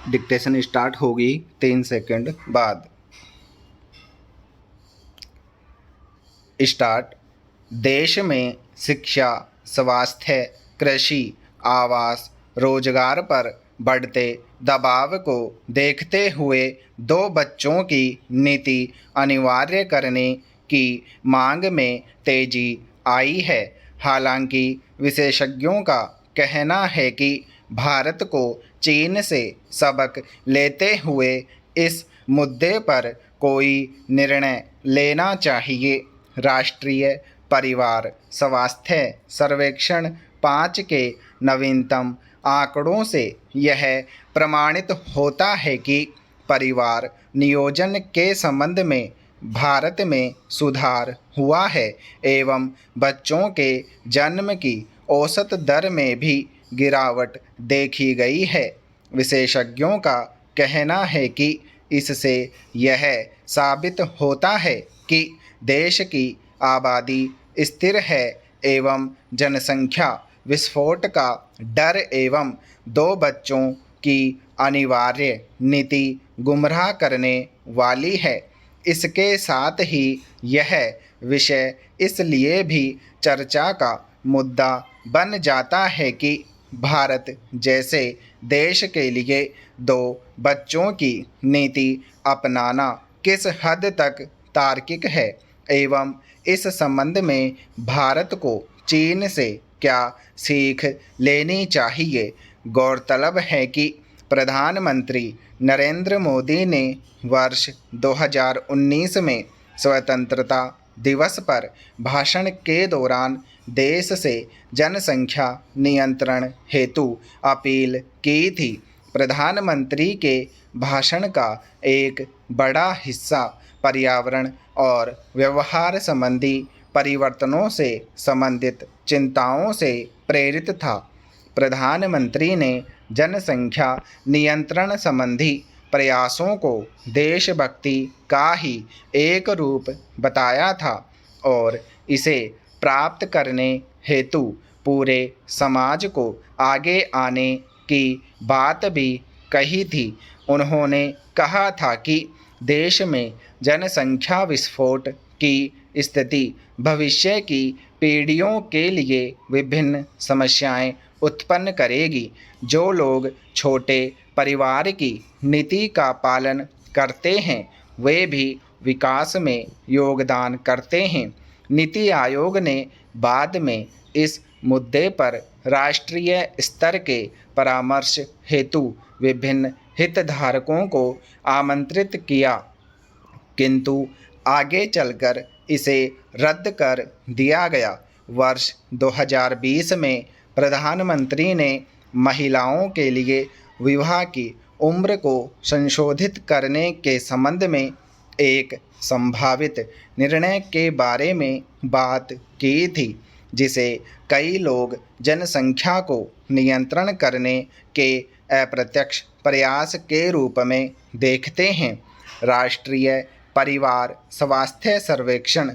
Dictation start होगी 3 second बाद। Start. देश में शिक्षा, स्वास्थ्य, कृषि, आवास, रोजगार पर बढ़ते दबाव को देखते हुए 2 बच्चों की नीति अनिवार्य करने की मांग में तेजी आई है। हालांकि विशेषज्ञों का कहना है कि भारत को चीन से सबक लेते हुए इस मुद्दे पर कोई निर्णय लेना चाहिए। राष्ट्रीय परिवार स्वास्थ्य सर्वेक्षण 5 के नवीनतम आंकड़ों से यह प्रमाणित होता है कि परिवार नियोजन के संबंध में भारत में सुधार हुआ है एवं बच्चों के जन्म की औसत दर में भी गिरावट देखी गई है। विशेषज्ञों का कहना है कि इससे यह साबित होता है कि देश की आबादी स्थिर है एवं जनसंख्या विस्फोट का डर एवं 2 बच्चों की अनिवार्य नीति गुमराह करने वाली है। इसके साथ ही यह विषय इसलिए भी चर्चा का मुद्दा बन जाता है कि भारत जैसे देश के लिए 2 बच्चों की नीति अपनाना किस हद तक तार्किक है एवं इस संबंध में भारत को चीन से क्या सीख लेनी चाहिए। गौरतलब है कि प्रधानमंत्री नरेंद्र मोदी ने वर्ष 2019 में स्वतंत्रता दिवस पर भाषण के दौरान देश से जनसंख्या नियंत्रण हेतु अपील की थी। प्रधानमंत्री के भाषण का एक बड़ा हिस्सा पर्यावरण और व्यवहार संबंधी परिवर्तनों से संबंधित चिंताओं से प्रेरित था। प्रधानमंत्री ने जनसंख्या नियंत्रण संबंधी प्रयासों को देशभक्ति का ही एक रूप बताया था और इसे प्राप्त करने हेतु पूरे समाज को आगे आने की बात भी कही थी। उन्होंने कहा था कि देश में जनसंख्या विस्फोट की स्थिति भविष्य की पीढ़ियों के लिए विभिन्न समस्याएं उत्पन्न करेगी। जो लोग छोटे परिवार की नीति का पालन करते हैं वे भी विकास में योगदान करते हैं। नीति आयोग ने बाद में इस मुद्दे पर राष्ट्रीय स्तर के परामर्श हेतु विभिन्न हितधारकों को आमंत्रित किया, किंतु आगे चलकर इसे रद्द कर दिया गया। वर्ष 2020 में प्रधानमंत्री ने महिलाओं के लिए विवाह की उम्र को संशोधित करने के संबंध में एक संभावित निर्णय के बारे में बात की थी, जिसे कई लोग जनसंख्या को नियंत्रण करने के अप्रत्यक्ष प्रयास के रूप में देखते हैं। राष्ट्रीय परिवार स्वास्थ्य सर्वेक्षण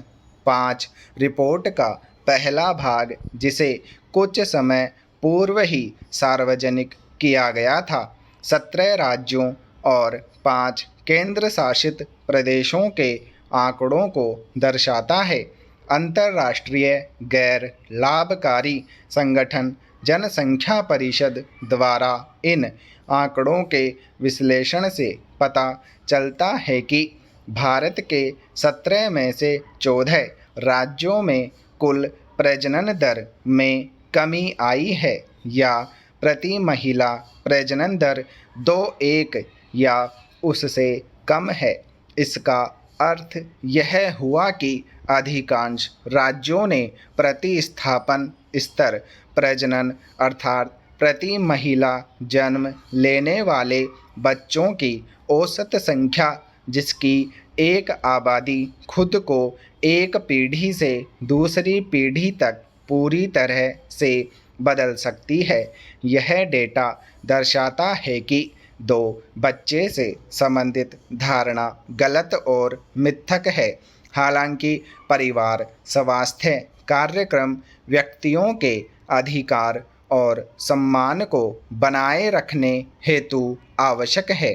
5 रिपोर्ट का पहला भाग, जिसे कुछ समय पूर्व ही सार्वजनिक किया गया था, 17 राज्यों और 5 केंद्र शासित प्रदेशों के आंकड़ों को दर्शाता है। अंतर्राष्ट्रीय गैर लाभकारी संगठन जनसंख्या परिषद द्वारा इन आंकड़ों के विश्लेषण से पता चलता है कि भारत के 17 में से 14 राज्यों में कुल प्रजनन दर में कमी आई है या प्रति महिला प्रजनन दर 2.1 या उससे कम है। इसका अर्थ यह हुआ कि अधिकांश राज्यों ने प्रतिस्थापन स्तर प्रजनन अर्थात प्रति महिला जन्म लेने वाले बच्चों की औसत संख्या, जिसकी एक आबादी खुद को एक पीढ़ी से दूसरी पीढ़ी तक पूरी तरह से बदल सकती है। यह डेटा दर्शाता है कि 2 बच्चे से संबंधित धारणा गलत और मिथक है। हालांकि परिवार स्वास्थ्य कार्यक्रम व्यक्तियों के अधिकार और सम्मान को बनाए रखने हेतु आवश्यक है।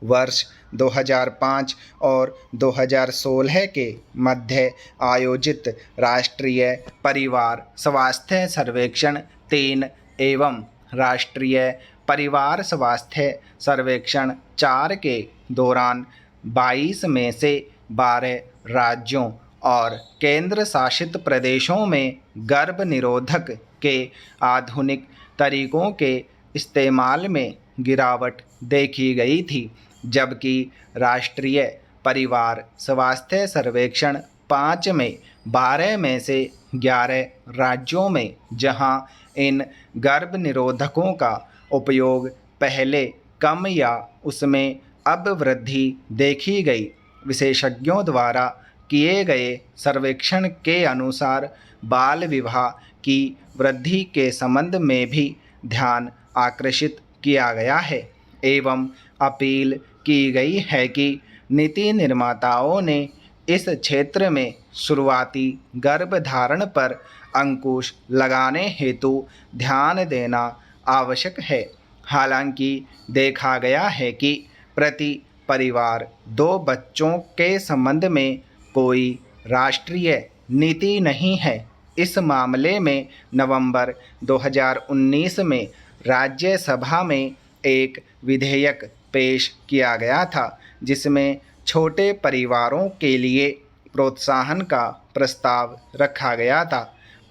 वर्ष 2005 और 2016 के मध्य आयोजित राष्ट्रीय परिवार स्वास्थ्य सर्वेक्षण 3 एवं राष्ट्रीय परिवार स्वास्थ्य सर्वेक्षण 4 के दौरान 22 में से 12 राज्यों और केंद्र शासित प्रदेशों में गर्भ निरोधक के आधुनिक तरीकों के इस्तेमाल में गिरावट देखी गई थी, जबकि राष्ट्रीय परिवार स्वास्थ्य सर्वेक्षण 5 में 12 में से 11 राज्यों में जहां इन गर्भ निरोधकों का उपयोग पहले कम या उसमें अब वृद्धि देखी गई। विशेषज्ञों द्वारा किए गए सर्वेक्षण के अनुसार बाल विवाह की वृद्धि के संबंध में भी ध्यान आकर्षित किया गया है एवं अपील की गई है कि नीति निर्माताओं ने इस क्षेत्र में शुरुआती गर्भधारण पर अंकुश लगाने हेतु ध्यान देना आवश्यक है। हालांकि देखा गया है कि प्रति परिवार 2 बच्चों के संबंध में कोई राष्ट्रीय नीति नहीं है। इस मामले में नवंबर 2019 में राज्यसभा में एक विधेयक पेश किया गया था, जिसमें छोटे परिवारों के लिए प्रोत्साहन का प्रस्ताव रखा गया था।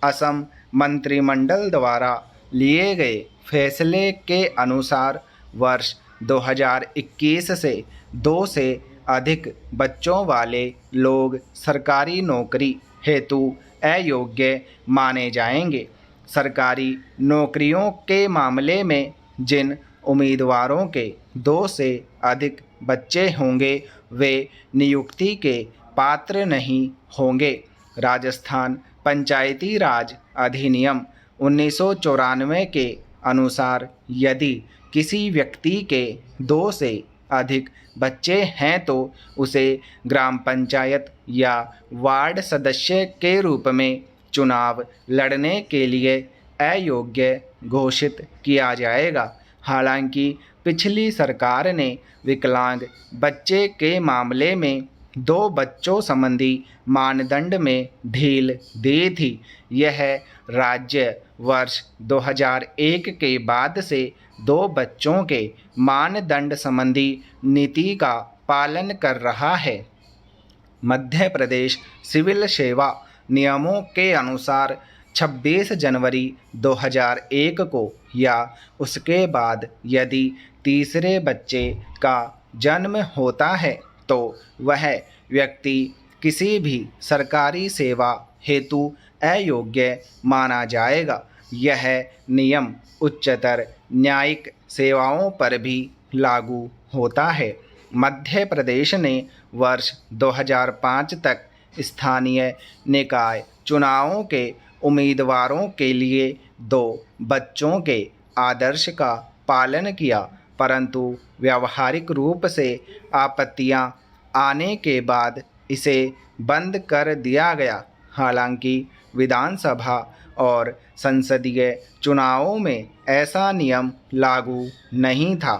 असम मंत्रिमंडल द्वारा लिए गए फैसले के अनुसार वर्ष 2021 से 2 से अधिक बच्चों वाले लोग सरकारी नौकरी हेतु अयोग्य माने जाएंगे। सरकारी नौकरियों के मामले में जिन उम्मीदवारों के 2 से अधिक बच्चे होंगे वे नियुक्ति के पात्र नहीं होंगे। राजस्थान पंचायती राज अधिनियम 1994 के अनुसार यदि किसी व्यक्ति के 2 से अधिक बच्चे हैं तो उसे ग्राम पंचायत या वार्ड सदस्य के रूप में चुनाव लड़ने के लिए अयोग्य घोषित किया जाएगा। हालांकि पिछली सरकार ने विकलांग बच्चे के मामले में 2 बच्चों संबंधी मानदंड में ढील दी थी। यह राज्य वर्ष 2001 के बाद से 2 बच्चों के मानदंड संबंधी नीति का पालन कर रहा है। मध्य प्रदेश सिविल सेवा नियमों के अनुसार 26 जनवरी 2001 को या उसके बाद यदि तीसरे बच्चे का जन्म होता है तो वह व्यक्ति किसी भी सरकारी सेवा हेतु अयोग्य माना जाएगा। यह नियम उच्चतर न्यायिक सेवाओं पर भी लागू होता है। मध्य प्रदेश ने वर्ष 2005 तक स्थानीय निकाय चुनावों के उम्मीदवारों के लिए 2 बच्चों के आदर्श का पालन किया, परंतु व्यावहारिक रूप से आपत्तियां आने के बाद इसे बंद कर दिया गया। हालांकि विधानसभा और संसदीय चुनावों में ऐसा नियम लागू नहीं था।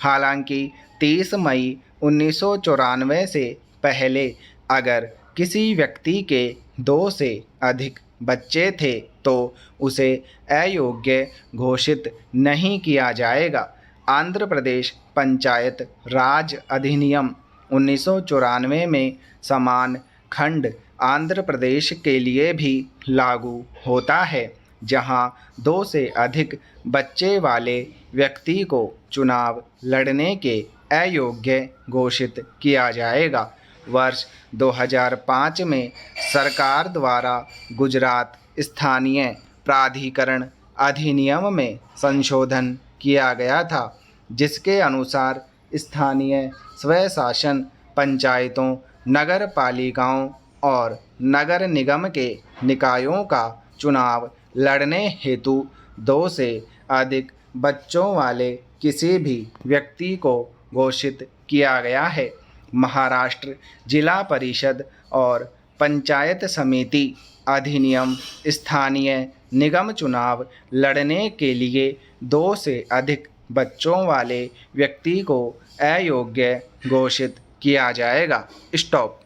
हालांकि 30 मई 1994 से पहले अगर किसी व्यक्ति के 2 से अधिक बच्चे थे तो उसे अयोग्य घोषित नहीं किया जाएगा। आंध्र प्रदेश पंचायत राज अधिनियम 1994 में समान खंड आंध्र प्रदेश के लिए भी लागू होता है, जहां 2 से अधिक बच्चे वाले व्यक्ति को चुनाव लड़ने के अयोग्य घोषित किया जाएगा। वर्ष 2005 में सरकार द्वारा गुजरात स्थानीय प्राधिकरण अधिनियम में संशोधन किया गया था, जिसके अनुसार स्थानीय स्वशासन पंचायतों, नगर पालिकाओं और नगर निगम के निकायों का चुनाव लड़ने हेतु 2 से अधिक बच्चों वाले किसी भी व्यक्ति को घोषित किया गया है। महाराष्ट्र जिला परिषद और पंचायत समिति अधिनियम स्थानीय निगम चुनाव लड़ने के लिए 2 से अधिक बच्चों वाले व्यक्ति को अयोग्य घोषित किया जाएगा। स्टॉप।